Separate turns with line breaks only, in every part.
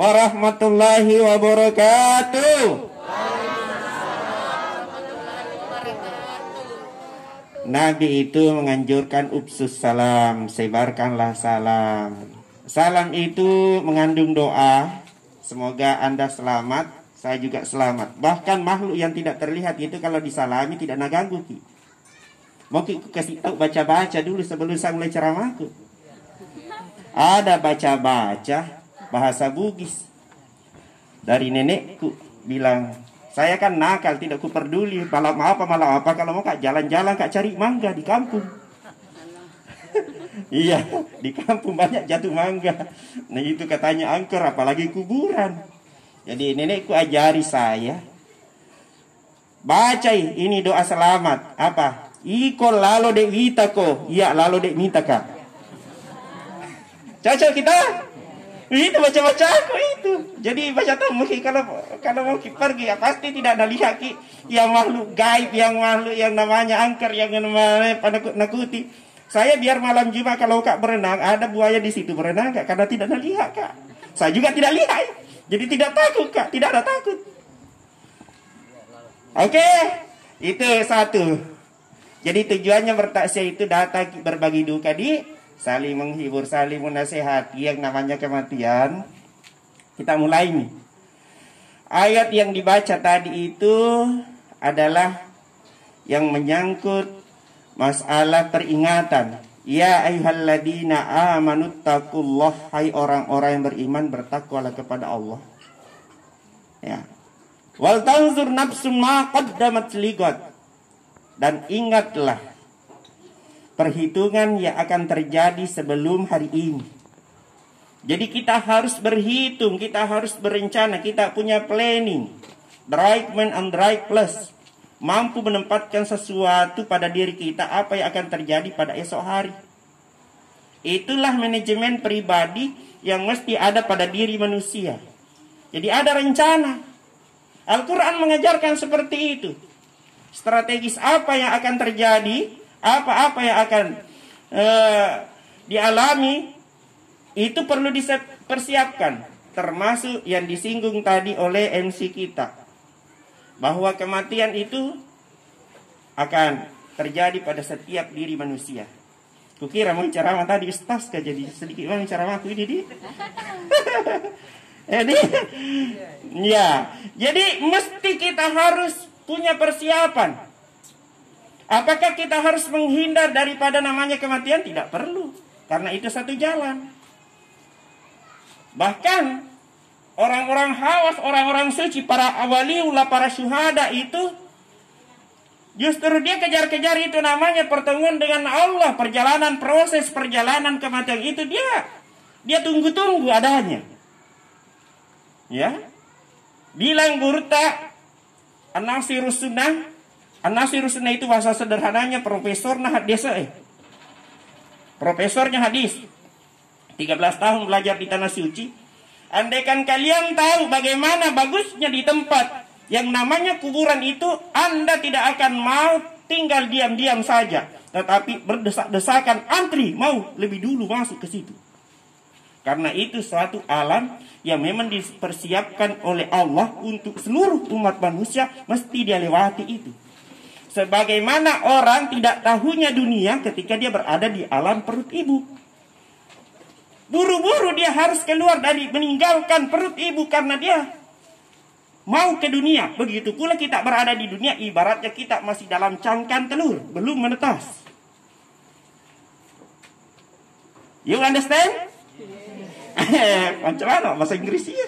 warahmatullahi wabarakatuh. Nabi itu menganjurkan upsus salam, sebarkanlah salam. Salam itu mengandung doa, semoga Anda selamat, saya juga selamat. Bahkan makhluk yang tidak terlihat itu kalau disalami tidak nak ganggu ki. Mau ki kasih tahu baca-baca dulu sebelum saya mulai ceramahku. Ada baca-baca bahasa Bugis dari nenekku bilang, saya kan nakal, tidak ku peduli malam apa, kalau mau kak jalan-jalan kak cari mangga di kampung. Iya, di kampung banyak jatuh mangga. Nah itu katanya angker, apalagi kuburan. Jadi nenekku ajari saya, baca ini doa selamat. Apa? Iko lalo dek wita ko, iya lalo dek minta kak. Cocok kita? Itu baca-baca aku itu. Jadi baca tahu mungkin kalau mau pergi ya pasti tidak ada lihat ki yang makhluk gaib, yang makhluk yang namanya angker, yang namanya nakuti. Saya biar malam Jumat kalau kak berenang ada buaya di situ berenang kak karena tidak ada lihat kak. Saya juga tidak lihat. Jadi tidak takut kak, tidak ada takut. Oke, itu satu. Jadi tujuannya bertaksya itu datang berbagi duka di saling menghibur, saling menasehati yang namanya kematian. Kita mulai nih. Ayat yang dibaca tadi itu adalah yang menyangkut masalah peringatan. Ya ayyuhalladzina amanuttaqullah, hai orang-orang yang beriman bertakwalah kepada Allah. Ya. Wal tanzur nafsum ma qaddamat liqad. Dan ingatlah perhitungan yang akan terjadi sebelum hari ini. Jadi kita harus berhitung, kita harus berencana, kita punya planning. The right man and the right place. Mampu menempatkan sesuatu pada diri kita, apa yang akan terjadi pada esok hari. Itulah manajemen pribadi yang mesti ada pada diri manusia. Jadi ada rencana. Al-Quran mengajarkan seperti itu. Strategis apa yang akan terjadi, apa-apa yang akan dialami, itu perlu dipersiapkan. Termasuk yang disinggung tadi oleh MC kita, bahwa kematian itu akan terjadi pada setiap diri manusia. Kukira mau ceramah tadi ustaz kah, jadi sedikit mau ceramahku ini di. Jadi mesti kita harus punya persiapan. Apakah kita harus menghindar daripada namanya kematian? Tidak perlu, karena itu satu jalan. Bahkan orang-orang hawas, orang-orang suci, para awaliullah, para syuhada itu justru dia kejar-kejar itu namanya pertemuan dengan Allah, perjalanan, proses perjalanan kematian itu dia tunggu-tunggu adanya. Ya, bilang Burta An-Nasirus Sunnah. An-Nasirus Sunnah itu bahasa sederhananya profesornya hadis. Profesornya hadis. 13 tahun belajar di tanah suci. Andaikan kalian tahu bagaimana bagusnya di tempat yang namanya kuburan itu, Anda tidak akan mau tinggal diam-diam saja, tetapi berdesak-desakan antri mau lebih dulu masuk ke situ. Karena itu suatu alam yang memang dipersiapkan oleh Allah untuk seluruh umat manusia, mesti dia lewati itu. Sebagaimana orang tidak tahunya dunia ketika dia berada di alam perut ibu. Buru-buru dia harus keluar dari, meninggalkan perut ibu karena dia mau ke dunia. Begitu pula kita berada di dunia, ibaratnya kita masih dalam cangkang telur, belum menetas. You understand? Macam bahasa Inggris ya.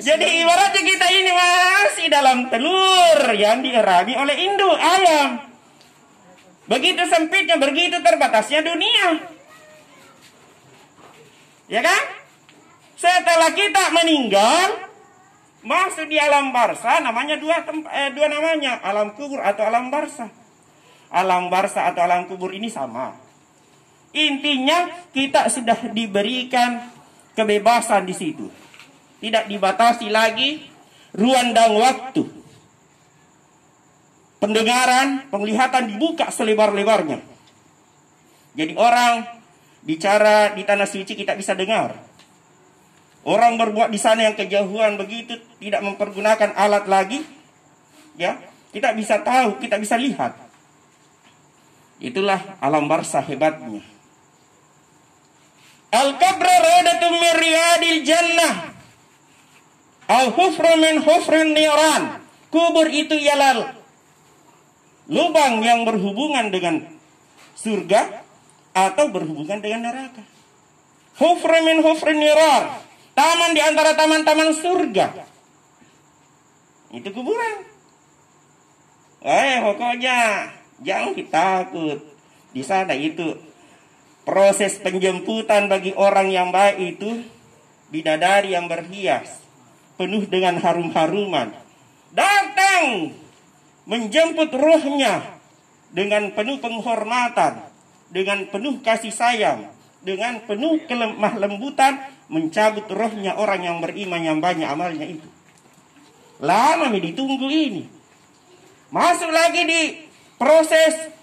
Jadi ibaratnya kita ini masih dalam telur yang dierami oleh induk ayam. Begitu sempitnya, begitu terbatasnya dunia. Ya kan? Setelah kita meninggal, masuk di alam barzah, namanya dua namanya, alam kubur atau alam barzah. Alam barzah atau alam kubur ini sama. Intinya kita sudah diberikan kebebasan di situ. Tidak dibatasi lagi ruang dan waktu. Pendengaran, penglihatan dibuka selebar-lebarnya. Jadi orang bicara di tanah suci kita bisa dengar. Orang berbuat di sana yang kejauhan begitu tidak mempergunakan alat lagi, ya kita bisa tahu, kita bisa lihat. Itulah alam barzah hebatnya. Al-qabru rawdatun min riyadil jannah. Al-hufru min hufrin niran. Kubur itu ialah lubang yang berhubungan dengan surga atau berhubungan dengan neraka. Hufru min hufrin niran. Taman di antara taman-taman surga. Itu kuburan. Pokoknya jangan takut. Di sana itu proses penjemputan bagi orang yang baik itu bidadari yang berhias, penuh dengan harum-haruman, datang menjemput ruhnya dengan penuh penghormatan, dengan penuh kasih sayang, dengan penuh kelemah lembutan, mencabut rohnya orang yang beriman yang banyak amalnya itu. Lama ditunggu ini. Masuk lagi di proses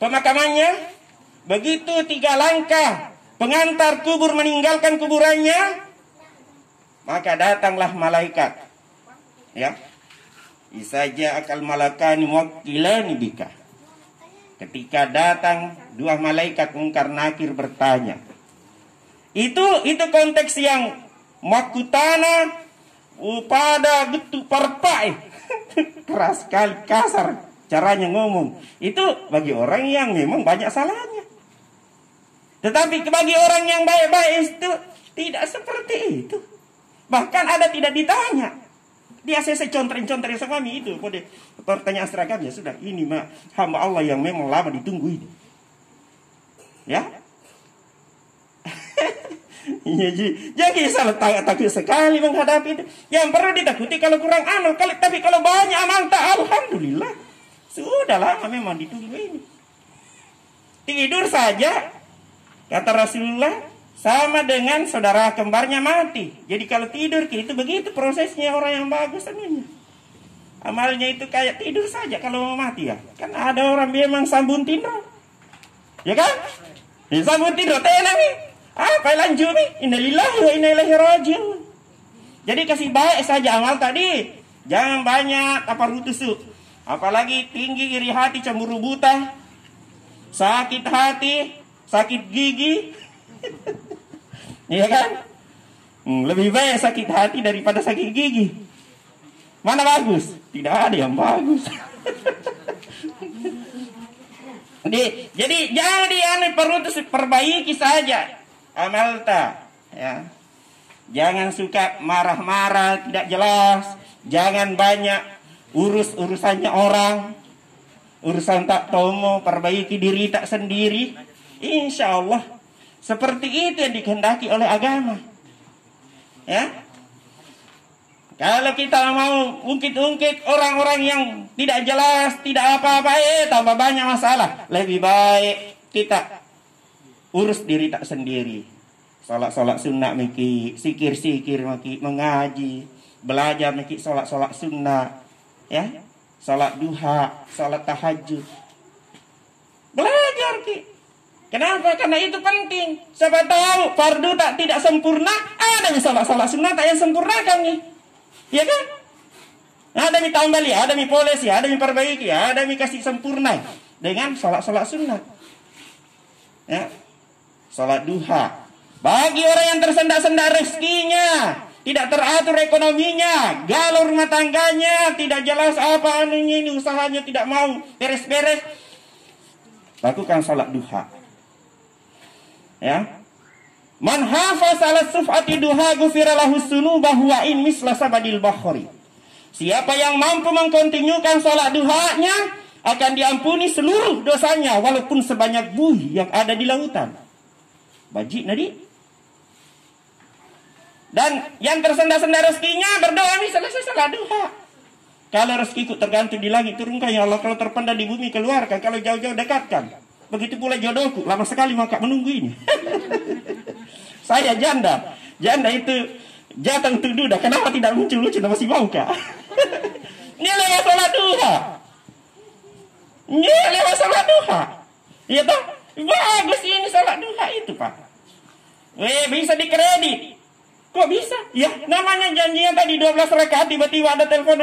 pemakamannya. Begitu 3 langkah pengantar kubur meninggalkan kuburannya, maka datanglah malaikat. Ya. Isaja akal malakani muwakkilani bika. Ketika datang 2 malaikat mungkar nakir bertanya. Itu konteks yang makutana pada betu parpai. Keras sekali, kasar caranya ngomong. Itu bagi orang yang memang banyak salahnya. Tetapi bagi orang yang baik-baik itu tidak seperti itu. Bahkan ada tidak ditanya. Dia saya contren-contren sama kami itu. Pada pertanyaan seragamnya sudah. Ini hamba Allah yang memang lama ditunggu ini. Ya. Jadi salah takut sekali menghadapi itu. Yang perlu ditakuti kalau kurang amal. Tapi kalau banyak amal tak, alhamdulillah. Sudah lama memang ditunggu ini. Tidur saja, kata Rasulullah, sama dengan saudara kembarnya mati. Jadi kalau tidur itu begitu prosesnya orang yang bagus sebenarnya. Amalnya itu kayak tidur saja kalau mau mati ya. Kan ada orang memang sambung tidur. Ya kan? Sambung tidur tenang nih. Apa lanjut nih? Innalillahi wa inna ilaihi raji'un. Jadi kasih baik saja amal tadi. Jangan banyak apa rutusu. Apalagi tinggi iri hati, cemburu buta, sakit hati, sakit gigi. Iya kan? Lebih baik sakit hati daripada sakit gigi. Mana bagus? Tidak ada yang bagus. Jadi jangan perlu perbaiki saja amal ta, ya. Jangan suka marah-marah tidak jelas. Jangan banyak urusannya orang. Urusan tak tomo, perbaiki diri tak sendiri. Insya Allah seperti itu yang dikehendaki oleh agama. Ya. Kalau kita mau ungkit-ungkit orang-orang yang tidak jelas, tidak apa-apa, tambah banyak masalah. Lebih baik kita urus diri tak sendiri. Salat sunnah miki, sikir miki, mengaji, belajar miki salat sunnah, ya, salat duha, salat tahajud. Belajar ki. Kenapa? Karena itu penting. Siapa tahu fardu tidak sempurna, ada salat sunnah tak yang sempurna kami. Ya kan? Ada mi tambah ya, ada mi poles ya, ada mi perbaiki ya, ada mi kasih sempurna dengan salat sunnah. Ya. Salat duha. Bagi orang yang tersendak-sendak rezekinya, tidak teratur ekonominya, galau rumah tangganya, tidak jelas apa ini usahanya, tidak mau beres-beres, lakukan salat duha. Ya. Man hafaz ala suf'ati duha ghufira lahu dzunubahu wa in misla sabadil bahri. Siapa yang mampu mengkontinyukan salat duhanya akan diampuni seluruh dosanya walaupun sebanyak buih yang ada di lautan. Bajik nadi. Dan yang tersendak-sendak rezekinya berdoa selesai salat duha. Kalau rezekiku tergantung di langit, turunkan ya Allah. Kalau terpendam di bumi, keluarkan. Kalau jauh-jauh, dekatkan. Begitu pula jodohku, lama sekali maka menunggu ini. Saya janda. Janda itu jatah untuk duda. Kenapa tidak muncul-muncul masih mau kak? Ini lewat salat duha. Ini lewat salat duha. Iya toh? Bagus ini salat Pak. Bisa dikredit. Kok bisa? Ya, namanya janjinya tadi 12 rakaat, tiba-tiba ada telepon,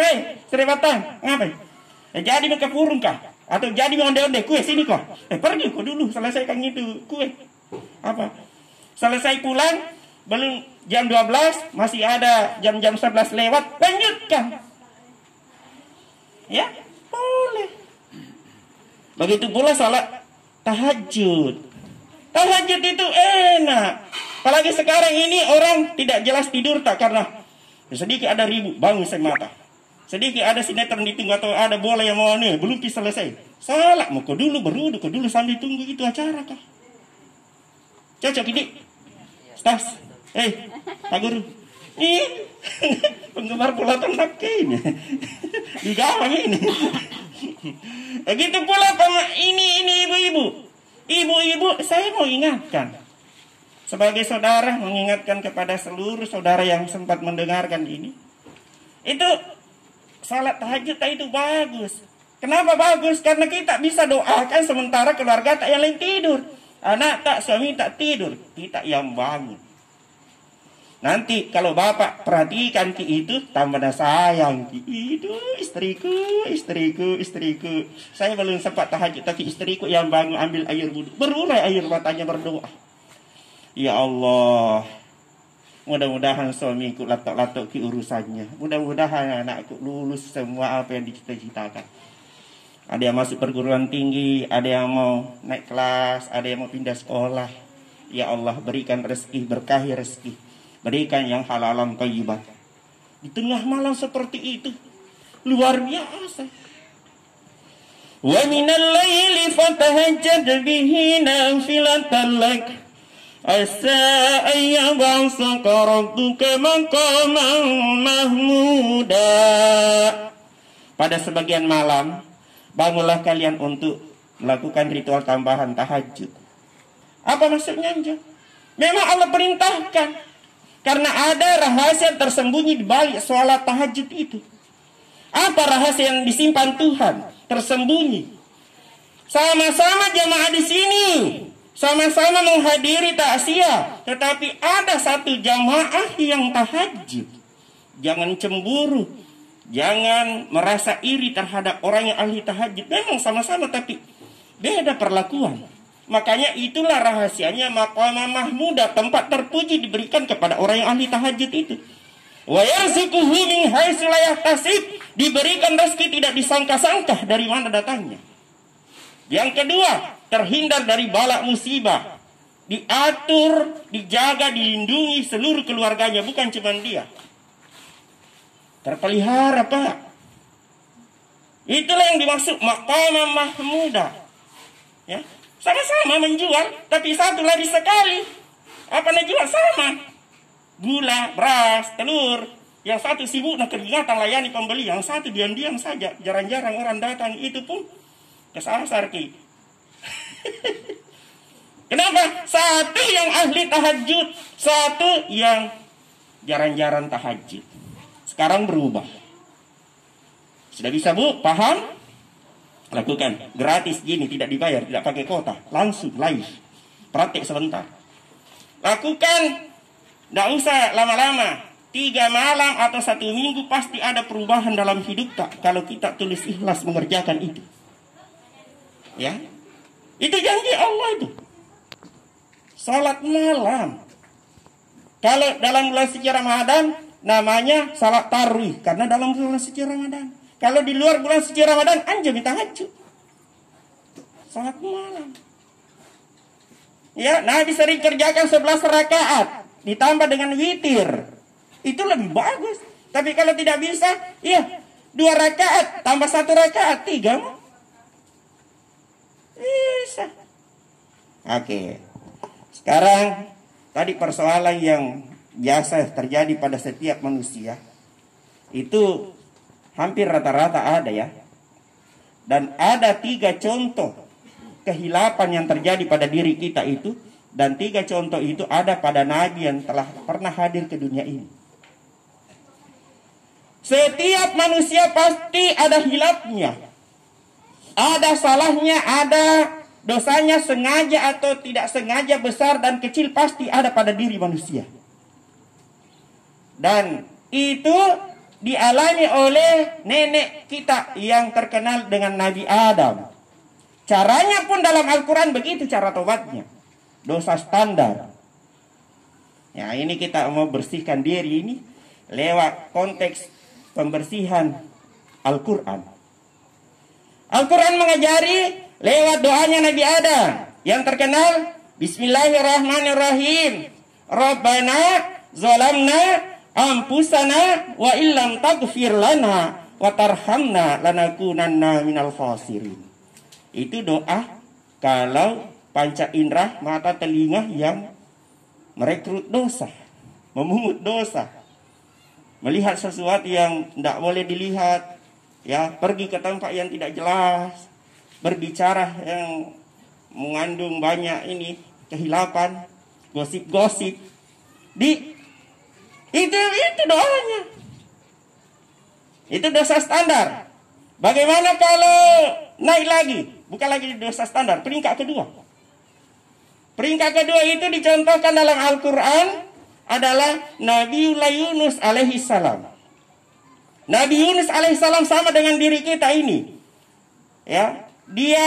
Sri Batang, ngapain? Jadi mau ke Purung kah? Atau jadi mau onde-onde, kue sini kok. Pergi kok dulu, selesaikan itu, kue. Apa? Selesai pulang, belum jam 12, masih ada jam-jam 11 lewat, lanjutkan. Ya, boleh. Begitu pula salat tahajud. Tahajud itu enak. Apalagi sekarang ini orang tidak jelas tidur tak karena sedikit ada ribut bangun semata. Sedikit ada sinetron ditunggu atau ada bola yang mau belum selesai. Salah mau kau dulu berwudu kau dulu sambil tunggu itu acara kah? Cocok ini. Stas. Pak Guru. Penggemar bola tengah ini. Di gawang ini. Begitu pula ini ibu-ibu. Ibu-ibu saya mau ingatkan. Sebagai saudara mengingatkan kepada seluruh saudara yang sempat mendengarkan ini. Itu salat tahajud itu bagus. Kenapa bagus? Karena kita bisa doakan sementara keluarga tak yang lain tidur. Anak tak, suami tak tidur. Kita yang bangun. Nanti kalau bapak perhatikan itu tambah sayang. Itu istriku. Saya belum sempat tahajud tapi istriku yang bangun ambil air wudu. Berurai air matanya berdoa. Ya Allah, mudah-mudahan suamiku latok-latok ke urusannya. Mudah-mudahan anakku lulus semua apa yang dicita-citakan. Ada yang masuk perguruan tinggi, ada yang mau naik kelas, ada yang mau pindah sekolah. Ya Allah, berikan rezeki, berkahi rezeki. Berikan yang halalan thayyiban. Di tengah malam seperti itu, luar biasa. Wa minal laili fatahajjad bihi nafilatan lak. Asa ayyabasaka rabbuka maqaman mahmuda. Pada sebagian malam, bangunlah kalian untuk melakukan ritual tambahan tahajud. Apa maksudnya? Memang Allah perintahkan. Karena ada rahasia tersembunyi di balik sholat tahajud itu. Apa rahasia yang disimpan Tuhan? Tersembunyi. Sama-sama jamaah di sini. Sama-sama menghadiri takziah, tetapi ada satu jamaah yang tahajud. Jangan cemburu, jangan merasa iri terhadap orang yang ahli tahajud. Memang sama-sama tapi beda perlakuan. Makanya itulah rahasianya maqam mahmuda, tempat terpuji diberikan kepada orang yang ahli tahajud itu. Wa yarzuquhu min haitsu la yahtasib, diberikan rezeki tidak disangka-sangka dari mana datangnya. Yang kedua, terhindar dari bala musibah. Diatur, dijaga, dilindungi seluruh keluarganya, bukan cuma dia. Terpelihara, Pak. Itulah yang dimaksud maqam mahmuda. Ya, sama-sama menjual, tapi satu lari sekali. Apa yang jual sama? Gula, beras, telur. Yang satu sibuk nak kegiatan layani pembeli, yang satu diam-diam saja. Jarang-jarang orang datang, itu pun kesasar ki. Kenapa? Satu yang ahli tahajud, satu yang jarang-jarang tahajud. Sekarang berubah. Sudah bisa Bu? Paham? Lakukan. Gratis gini, tidak dibayar, tidak pakai kuota. Langsung live. Praktik sebentar. Lakukan. Tidak usah lama-lama. 3 malam atau 1 minggu pasti ada perubahan dalam hidup tak kalau kita tulis ikhlas mengerjakan itu. Ya, itu janji Allah itu. Salat malam. Kalau dalam bulan suci Ramadan namanya salat tarawih karena dalam bulan suci Ramadan. Kalau di luar bulan suci Ramadan anjami tahajud. Salat malam. Ya, Nabi sering kerjakan 11 rakaat ditambah dengan witir. Itu lebih bagus. Tapi kalau tidak bisa, iya 2 rakaat tambah 1 rakaat 3. Bisa. Oke. Sekarang tadi persoalan yang biasa terjadi pada setiap manusia itu hampir rata-rata ada ya. Dan ada 3 contoh kehilapan yang terjadi pada diri kita itu, dan 3 contoh itu ada pada nabi yang telah pernah hadir ke dunia ini. Setiap manusia pasti ada hilafnya. Ada salahnya, ada dosanya sengaja atau tidak sengaja, besar dan kecil, pasti ada pada diri manusia. Dan itu dialami oleh nenek kita yang terkenal dengan Nabi Adam. Caranya pun dalam Al-Quran begitu cara tobatnya. Dosa standar. Ya, ini kita mau bersihkan diri ini lewat konteks pembersihan Al-Quran. Al-Quran mengajari lewat doanya Nabi Adam yang terkenal, Bismillahirrahmanirrahim. Rabbana zalamna anfusana wa illam taghfir lana wa tarhamna lanakunanna minal khasirin. Itu doa kalau panca indera mata telinga yang merekrut dosa, memungut dosa, melihat sesuatu yang tidak boleh dilihat, ya, pergi ke tempat yang tidak jelas, berbicara yang mengandung banyak ini kehilapan, gosip-gosip, itu doanya. Itu dosa standar. Bagaimana kalau naik lagi? Bukan lagi dosa standar, peringkat kedua. Peringkat kedua itu dicontohkan dalam Al-Quran adalah Nabiullah Yunus alaihi salam. Nabi Yunus alaihi salam sama dengan diri kita ini. Ya, dia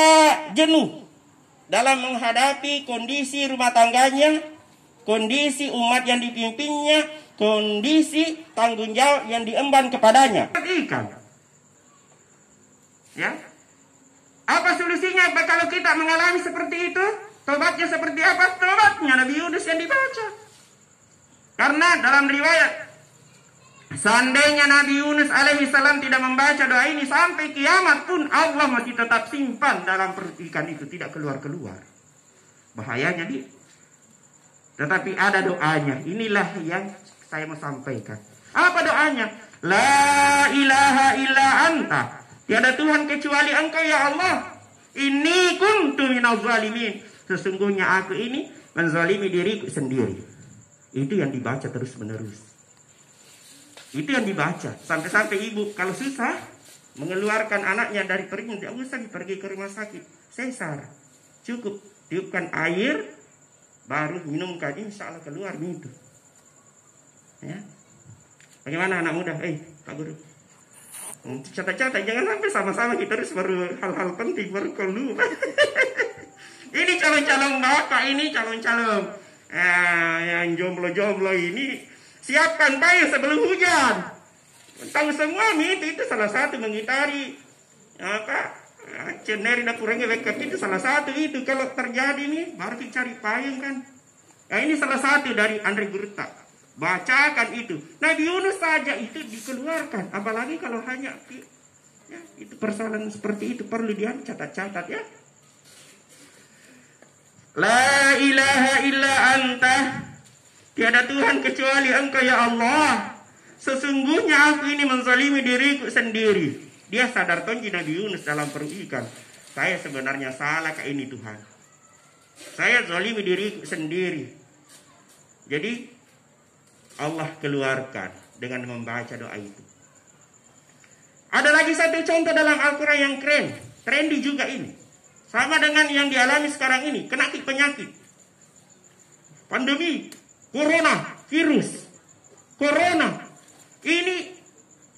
jenuh dalam menghadapi kondisi rumah tangganya, kondisi umat yang dipimpinnya, kondisi tanggung jawab yang diemban kepadanya. Ikan. Ya. Apa solusinya kalau kita mengalami seperti itu? Tobatnya seperti apa? Tobatnya Nabi Yunus yang dibaca. Karena dalam riwayat, seandainya Nabi Yunus alaihi salam tidak membaca doa ini, sampai kiamat pun Allah masih tetap simpan dalam perut ikan itu, tidak keluar-keluar. Bahayanya di. Tetapi ada doanya. Inilah yang saya mau sampaikan. Apa doanya? La ilaha illa anta. Tiada Tuhan kecuali Engkau ya Allah. Inni kuntu minaz zalimin. Sesungguhnya aku ini menzalimi diriku sendiri. Itu yang dibaca terus menerus. Itu yang dibaca. Sampai-sampai ibu kalau susah mengeluarkan anaknya dari perutnya, tidak usah pergi ke rumah sakit, sesar. Cukup tiupkan air, baru minumkan, insya Allah keluar itu. Ya. Bagaimana anak muda? Pak Guru. Catat-catat, jangan sampai sama-sama kita harus baru hal-hal penting baru keluar. Ini calon-calon bapak, ini calon-calon yang jomblo-jomblo ini, siapkan payung sebelum hujan. Tahu semua itu salah satu mengitari ceneri dapurnya backup itu salah satu itu. Kalau terjadi nih baru kita cari payung kan. Nah, ini salah satu dari Andre Gurta. Bacakan itu. Nabi Yunus saja itu dikeluarkan. Apalagi kalau hanya ya, itu persoalan seperti itu perlu dia catat-catat ya. La ilaha illa anta. Tiada Tuhan kecuali Engkau ya Allah. Sesungguhnya aku ini menzalimi diriku sendiri. Dia sadar tonji Nabi Yunus dalam perut ikan. Saya sebenarnya salah kayak ini Tuhan. Saya zalimi diriku sendiri. Jadi Allah keluarkan dengan membaca doa itu. Ada lagi satu contoh dalam Al-Quran yang keren. Trendy juga ini. Sama dengan yang dialami sekarang ini. Kena penyakit. Pandemi. Corona. Virus. Corona. Ini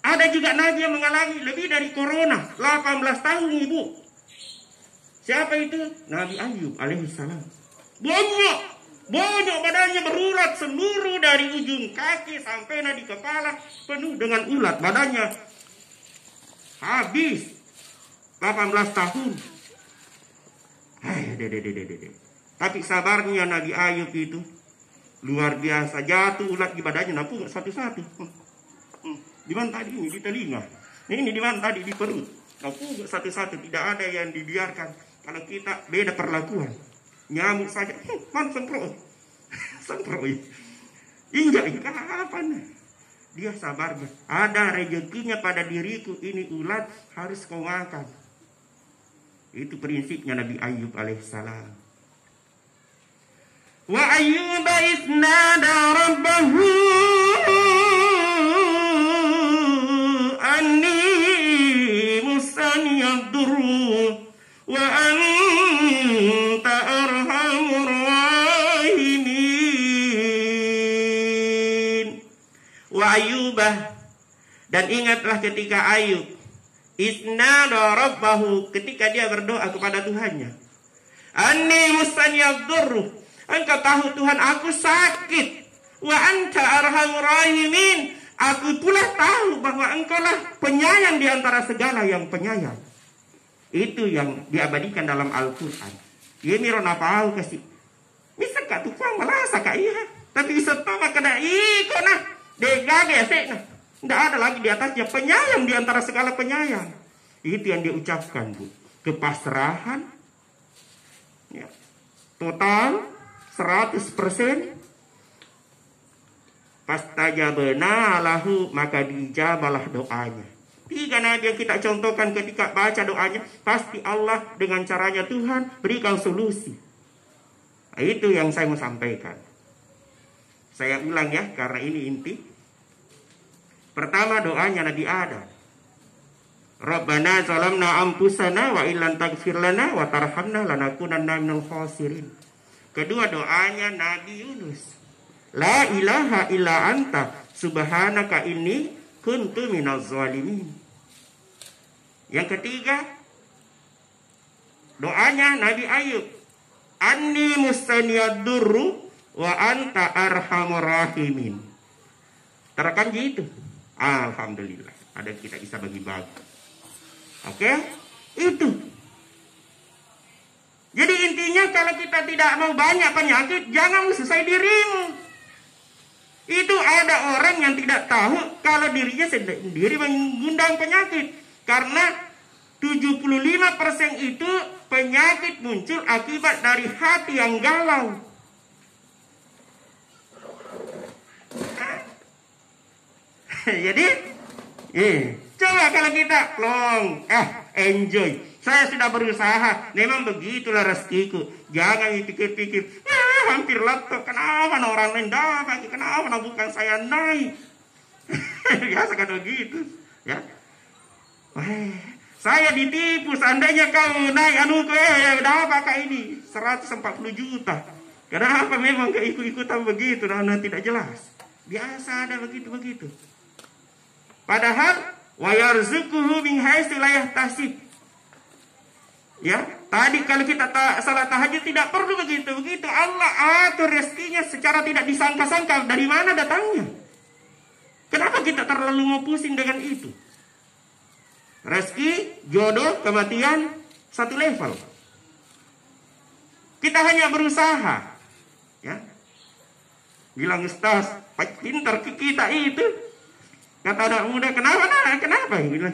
ada juga Nabi yang mengalami lebih dari corona. 18 tahun ibu. Siapa itu? Nabi Ayub alaihissalam. Banyak badannya berulat seluruh dari ujung kaki sampai di kepala penuh dengan ulat badannya. Habis 18 tahun. Tapi sabarnya Nabi Ayub itu luar biasa. Jatuh ulat di badannya nampung satu-satu. Di mana tadi ini di telinga. Ini di mana tadi di perut. Nampung satu-satu, tidak ada yang dibiarkan. Kalau kita beda perlakuan. Nyamuk saja, semprot. Injak kapan? Dia sabarnya. Ada rezekinya pada diriku, ini ulat harus kau makan. Itu prinsipnya Nabi Ayub alaihissalam. Wa Ayyub isnada rabbahu anni musani ad-durru wa anni wa Ayyubah, dan ingatlah ketika Ayub isnada rabbahu, ketika dia berdoa kepada Tuhannya, anni mustaniyadzurru, engkau tahu Tuhan aku sakit, wa anta arhamur rahimin, aku pula tahu bahwa engkau lah penyayang di antara segala yang penyayang. Itu yang diabadikan dalam Al-Quran. Ia miron apa aku kasih bisa kak tukang merasa kak iya, tapi bisa tahu kena ikut nah degage nah. Tidak ada lagi di atasnya penyayang di antara segala penyayang. Itu yang dia ucapkan, Bu. Kepasrahan, ya, total 100%. Pastajabna lahu, maka dijabalah doanya. 3 nabi yang kita contohkan ketika baca doanya, pasti Allah dengan caranya Tuhan berikan solusi. Nah, itu yang saya mau sampaikan. Saya ulang ya, karena ini inti. Pertama doanya Nabi Adam. Rabbana zalamna anfusana wa illam taghfir lana wa tarhamna lanakunanna minal khasirin. Kedua doanya Nabi Yunus. La ilaha illa anta subhanaka inni kuntu minaz zalimin. Yang ketiga doanya Nabi Ayub. Anni mustaniyadzurru wa anta arhamur rahimin. Terakan gitu. Alhamdulillah, ada kita bisa bagi-bagi. Oke, itu. Jadi intinya kalau kita tidak mau banyak penyakit, jangan selesai dirimu. Itu ada orang yang tidak tahu kalau dirinya sendiri mengundang penyakit. Karena 75% itu penyakit muncul akibat dari hati yang galau. Jadi, coba kalau kita enjoy. Saya sudah berusaha, memang begitulah rezekiku. Jangan dipikir-pikir, hampir laptop, kenapa orang lain dapat, kenapa bukan saya naik. Biasa kan begitu, ya. Saya ditipu, seandainya kau naik dapat kak ini 140 juta. Kenapa memang keikut-ikutan begitu, nah tidak jelas. Biasa ada begitu-begitu. Padahal wa yarzuquhu min haitsu la yahtasib. Ya, tadi kalau kita salat tahajud tidak perlu begitu. Allah atur rezekinya secara tidak disangka-sangka. Dari mana datangnya? Kenapa kita terlalu mau pusing dengan itu? Rezeki, jodoh, kematian satu level. Kita hanya berusaha. Ya. Bilang Ustaz, pintar kita itu. Kata anak muda, kenapa? Bilang,